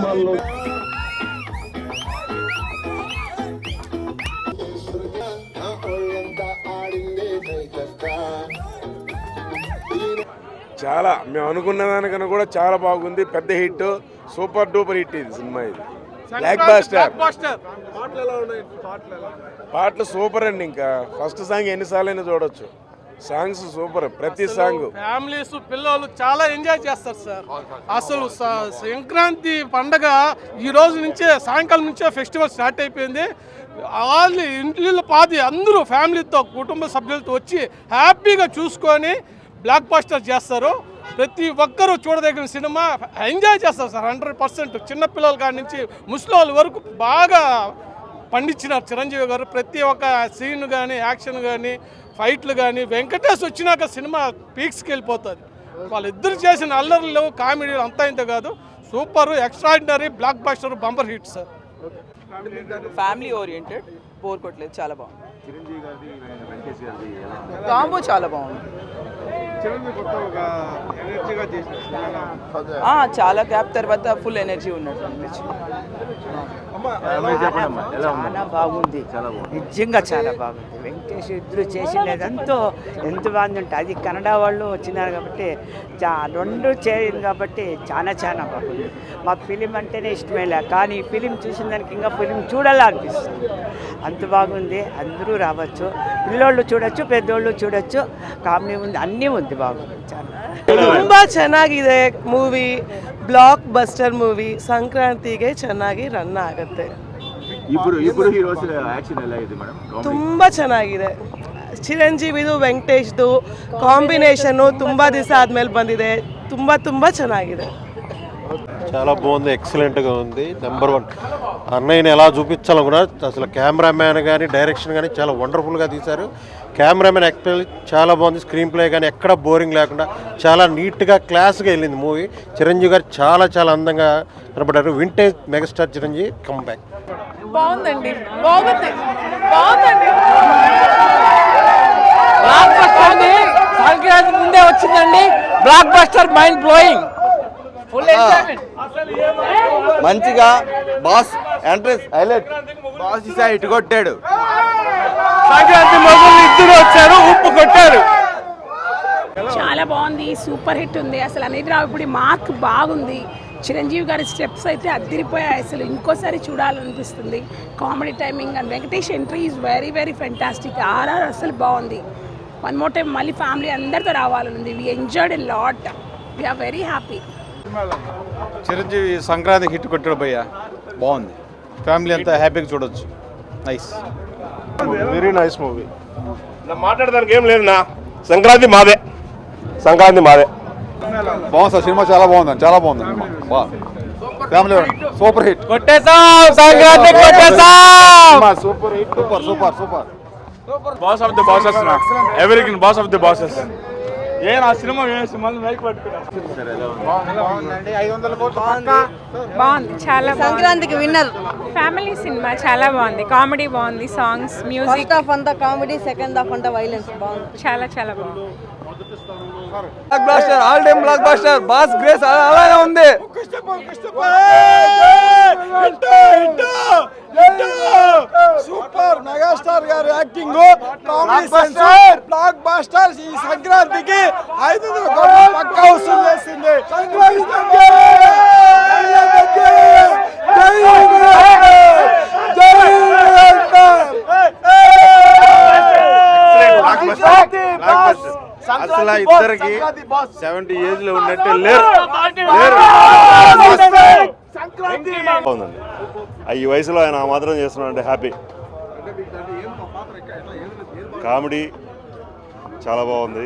గ్రామాల్లో చాలా మేము అనుకున్న దానికన్నా కూడా చాలా బాగుంది. పెద్ద హిట్, సూపర్ డూపర్ హిట్ ఇది సినిమా. ఇది బ్లాక్ బాస్టర్. పాటలు సూపర్ అండి. ఇంకా ఫస్ట్ సాంగ్ ఎన్నిసార్లు అయినా చూడొచ్చు. సాంగ్స్ సూపర్, ప్రతి సాంగ్. ఫ్యామిలీస్ పిల్లలు చాలా ఎంజాయ్ చేస్తారు సార్. అసలు సంక్రాంతి పండగ ఈ రోజు నుంచే, సాయంకాలం నుంచే ఫెస్టివల్ స్టార్ట్ అయిపోయింది. వాళ్ళు ఇంట్లో పాది అందరూ ఫ్యామిలీతో, కుటుంబ సభ్యులతో వచ్చి హ్యాపీగా చూసుకొని బ్లాక్ బాస్టర్ చేస్తారు. ప్రతి ఒక్కరూ చూడదగిన సినిమా, ఎంజాయ్ చేస్తారు సార్ 100%. చిన్నపిల్లల కాడి నుంచి ముసలి వరకు బాగా పండించినారు చిరంజీవి గారు. ప్రతి ఒక్క సీన్ కానీ, యాక్షన్ కానీ, ఫైట్లు కానీ, వెంకటేష్ వచ్చినాక సినిమా పీక్స్కి వెళ్ళిపోతుంది. వాళ్ళిద్దరు చేసిన అల్లర్లు, కామెడీలు అంతా ఇంత కాదు. Super, extraordinary, blockbuster, bumper hit sir. Family oriented, bore కొట్టలేదు, చాలా బాగుంది. కాంబో చాలా బాగుంది. చాలా గ్యాప్ తర్వాత ఫుల్ ఎనర్జీ ఉన్నట్టు అనిపించింది. చాలా బాగుంది, నిజంగా చాలా బాగుంది. వెంకటేష్ ఇద్దరు చేసినదంతా ఎంత బాగుంది అంటే, అది కన్నడ వాళ్ళు వచ్చినారు కాబట్టి రెండు చేరింది కాబట్టి చాలా చాలా బాగుంది. మాకు ఫిలిం అంటేనే ఇష్టమేలే, కానీ ఈ ఫిలిం చూసిన దానికి ఇంకా ఫిలిం చూడాలనిపిస్తుంది. అంత బాగుంది. అందరూ రావచ్చు, పిల్లోళ్ళు చూడొచ్చు, పెద్దోళ్ళు చూడొచ్చు. కామెడీ ఉంది, అన్నీ ఉంది, బాగుంది. చాలా ತುಂಬ ಚೆನ್ನಾಗಿದೆ ಮೂವಿ, ಬ್ಲಾಕ್ ಬಸ್ಟರ್ ಮೂವಿ. ಸಂಕ್ರಾಂತಿಗೆ ಚೆನ್ನಾಗಿ ರನ್ ಆಗುತ್ತೆ. ತುಂಬ ಚೆನ್ನಾಗಿದೆ. ಚಿರಂಜೀವಿದು ವೆಂಕಟೇಶ್ದು ಕಾಂಬಿನೇಷನ್ನು ತುಂಬ ದಿವಸ ಆದಮೇಲೆ ಬಂದಿದೆ. ತುಂಬ ತುಂಬ ಚೆನ್ನಾಗಿದೆ. చాలా బాగుంది, ఎక్సలెంట్గా ఉంది. నెంబర్ 1 అన్నయ్యని ఎలా చూపించాలనుకున్నా, అసలు కెమెరామ్యాన్ కానీ, డైరెక్షన్ కానీ చాలా వండర్ఫుల్గా తీశారు. కెమెరామెన్ యాక్చువల్లీ చాలా బాగుంది. స్క్రీన్ ప్లే కానీ ఎక్కడ బోరింగ్ లేకుండా చాలా నీట్గా, క్లాస్గా వెళ్ళింది మూవీ. చిరంజీవి గారు చాలా చాలా అందంగా కనపడ్డారు. Vintage megastar Chiranjeevi come back. బాగుందండి, బాగుంది, బాగుందండి. సంక్రాంతి ముందే వచ్చిందండి. Blockbuster, mind blowing. మంచిగా బాస్ ఎంట్రెన్స్ హైలైట్. బాస్ ఇటు కొట్టాడు. సంక్రాంతి మొదలు ఇద్దరు వచ్చారు, ఉప్పు కొట్టారు. చాలా బాగుంది, సూపర్ హిట్ ఉంది. అసలు అనిల్ రావిపూడి మార్క్ బాగుంది. చిరంజీవి గారి స్టెప్స్ అయితే అదిరిపోయాయి. అసలు ఇంకోసారి చూడాలనిపిస్తుంది. Comedy timing and Venkatesh entry is very very fantastic. RR అసలు బాగుంది. వన్ మోర్ టైం మళ్ళీ ఫ్యామిలీ అందరితో రావాలనుంది. We enjoyed a lot. We are very happy. Chiranjeevi Sankranti hit కొట్టాడు భయ్య, బాగుంది. ఫ్యామిలీ అంతా హ్యాపీగా చూడొచ్చు. Nice, very nice movie. మాట్లాడడానికి ఏం లేదన్నా. సంక్రాంతి మాదే, సంక్రాంతి మాదే. బాగుంది సార్, సినిమా చాలా బాగుంది, చాలా బాగుంది సినిమా. Family super hit. కొట్టేసాం, సంక్రాంతి కొట్టేసాం. Super hit, super super super. Boss of the bosses, ఎవరికి బాస్ ఆఫ్ ది బాసెస్. ఏం ఆ సినిమా మైక్ పట్టుకున్నాం. బాగుంది, చాలా సంక్రాంతికి విన్నర్. ఫ్యామిలీ సినిమా చాలా బాగుంది. కామెడీ బాగుంది, సాంగ్స్, మ్యూజిక్. ఫస్ట్ హాఫ్ అంతా కామెడీ, సెకండ్ హాఫ్ అంతా వైలెన్స్. బాగుంది, చాలా చాలా బాగుంది. Blockbuster, all time blockbuster. Boss grace అలాగే ఉంది. సూపర్ మెగాస్టార్ గారు యాక్టింగ్, బ్లాక్ బాస్టర్. ఈ సంక్రాంతికి 500 కోట్లు పక్కా వసూలు చేసింది. అసలు ఇద్దరికి 70 ఏజ్ లో ఉన్నట్టు లేరు. బాగుందండి. ఈ వయసులో ఆయన మాత్రం చేస్తున్నాడంటే హ్యాపీ. కామెడీ చాలా బాగుంది.